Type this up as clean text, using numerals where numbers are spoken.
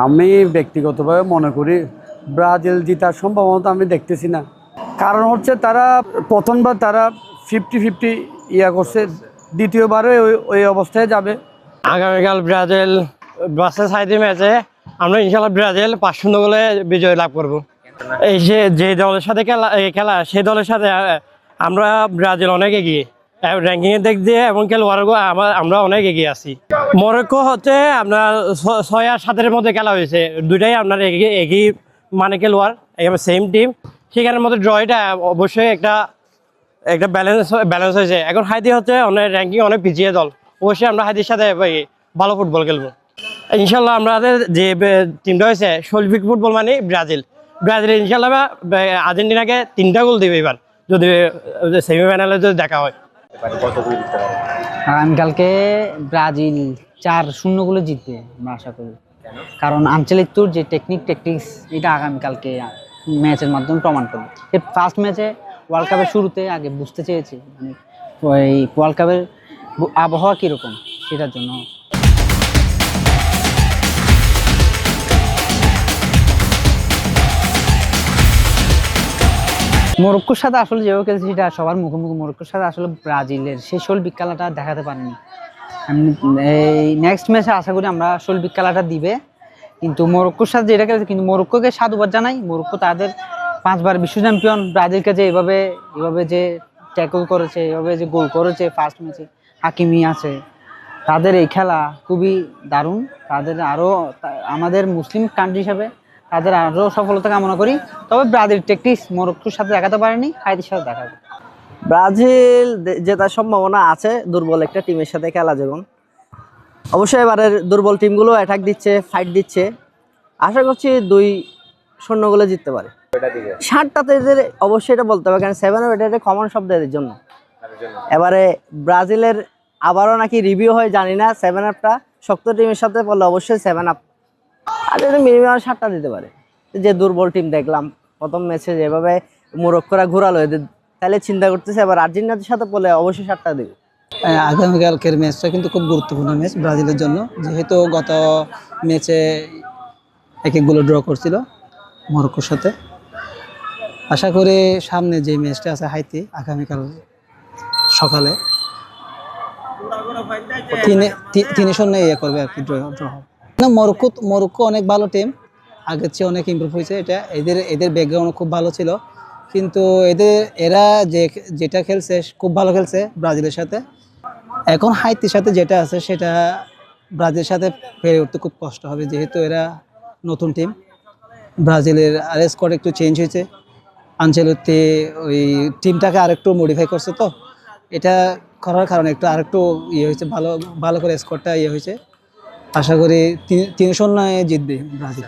আমি ব্যক্তিগতভাবে মনে করি ব্রাজিল জেতার সম্ভাবনা আমি দেখতেছি না। কারণ হচ্ছে তারা প্রথমবার তারা 50-50 করছে, দ্বিতীয়বারে ওই অবস্থায় যাবে। আগামীকাল ব্রাজিল ভার্সেস হাইতি ম্যাচে আমরা ইনশাল্লাহ ব্রাজিল 5-0 গোলে বিজয় লাভ করব। এই যে দলের সাথে খেলা সেই দলের সাথে আমরা ব্রাজিল অনেক এগিয়ে র্যাঙ্কিংয়ের দিক দিয়ে এবং খেলোয়াড় আমরা অনেক এগিয়ে আছি। মরক্কো হচ্ছে আপনার 6 আর 7-এর মধ্যে খেলা হয়েছে, দুইটাই আপনার একই মানে খেলোয়াড়, সেম টিম। সেখানের মধ্যে ড্রয়টা অবশ্যই একটা ব্যালেন্স হয়েছে। এখন হাইতি হচ্ছে অনেক র্যাঙ্কিং অনেক পিছিয়ে দল, অবশ্যই আমরা হাইতির সাথে ভালো ফুটবল খেলবো ইনশাল্লাহ। আমাদের যে টিমটা হয়েছে শৈল্পিক ফুটবল মানে ব্রাজিল ইনশাল্লাহ আর্জেন্টিনাকে 3টা গোল দেবে এবার, যদি সেমিফাইনালে যদি দেখা হয়। আগামীকালকে ব্রাজিল 4-0 গোলে জিতবে আমরা আশা করি, কারণ আঞ্চলিক যে টেকটিক্স এটা আগামীকালকে ম্যাচের মাধ্যমে প্রমাণ করবে। এই ফার্স্ট ম্যাচে ওয়ার্ল্ড কাপের শুরুতে আগে বুঝতে চেয়েছি মানে ওই ওয়ার্ল্ড কাপের আবহাওয়া কীরকম সেটার জন্য। মরক্কোর সাথে আসলে যেভাবে খেলছে সেটা সবার মুখোমুখি, মরক্কোর সাথে আসলে ব্রাজিলের সেই শৈল্পিক খেলাটা দেখাতে পারেনি। এই নেক্সট ম্যাচে আশা করি আমরা শৈল্পিক খেলাটা দিবে, কিন্তু মরক্কোর সাথে যেটা খেলেছে, কিন্তু মরক্কোকে সাধুবাদ জানাই। মরক্কো তাদের 5বার বিশ্ব চ্যাম্পিয়ন ব্রাজিলকে যে এভাবে যে ট্যাকল করেছে, এভাবে যে গোল করেছে ফার্স্ট ম্যাচে, হাকিমি আছে, তাদের এই খেলা খুবই দারুণ। তাদের আরও আমাদের মুসলিম কান্ট্রি হিসাবে তাদের আরও সফলতা কামনা করি। তবে ব্রাজিল টেকটিক্স মরক্কোর সাথে দেখাতে পারেনি, হাইতির সাথে দেখাবে। ব্রাজিল জেতার সম্ভাবনা আছে দুর্বল একটা টিমের সাথে খেলা যখন। অবশ্যই এবারের দুর্বল টিমগুলো অ্যাটাক দিচ্ছে, ফাইট দিচ্ছে। আশা করছি 2-0 গোলে জিততে পারে। 7টাতে এদের অবশ্যই এটা বলতে হবে, কারণ 7 এটা কমন শব্দ এদের জন্য। এবারে ব্রাজিলের আবারও নাকি রিভিউ হয় জানি না, 7 আপটা শক্ত টিমের সাথে বললে অবশ্যই 7 আপ, আর এটা মিনিমাম 7টা দিতে পারে। যে দুর্বল টিম দেখলাম প্রথম ম্যাচে যেভাবে মরক্কোরা ঘোরালো এদের, তাহলে চিন্তা করতেছে এবার আর্জেন্টিনার সাথে বলে অবশ্যই 7টা দেবে। আগামীকালকের ম্যাচটা কিন্তু খুব গুরুত্বপূর্ণ ম্যাচ ব্রাজিলের জন্য, যেহেতু গত ম্যাচে 1-1 গোলে ড্র করছিল মরক্কোর সাথে। আশা করি সামনে যে ম্যাচটা আছে হাইতি আগামীকাল সকালে 3-0 করবে আর কি, ড্র হবে না। মরক্কো অনেক ভালো টিম, আগের চেয়ে অনেক ইমপ্রুভ হয়েছে। এটা এদের ব্যাকগ্রাউন্ড খুব ভালো ছিল, কিন্তু এরা যেটা খেলছে খুব ভালো খেলছে ব্রাজিলের সাথে। এখন হাইতির সাথে যেটা আছে সেটা ব্রাজিলের সাথে পেরে উঠতে খুব কষ্ট হবে, যেহেতু এরা নতুন টিম। ব্রাজিলের আর স্কোয়াড একটু চেঞ্জ হয়েছে, আনচেলত্তি ওই টিমটাকে আরেকটু মডিফাই করছে, তো এটা করার কারণে আরেকটু হয়েছে, ভালো করে স্কোয়াডটা হয়েছে। আশা করি 3-0 জিতবে ব্রাজিল।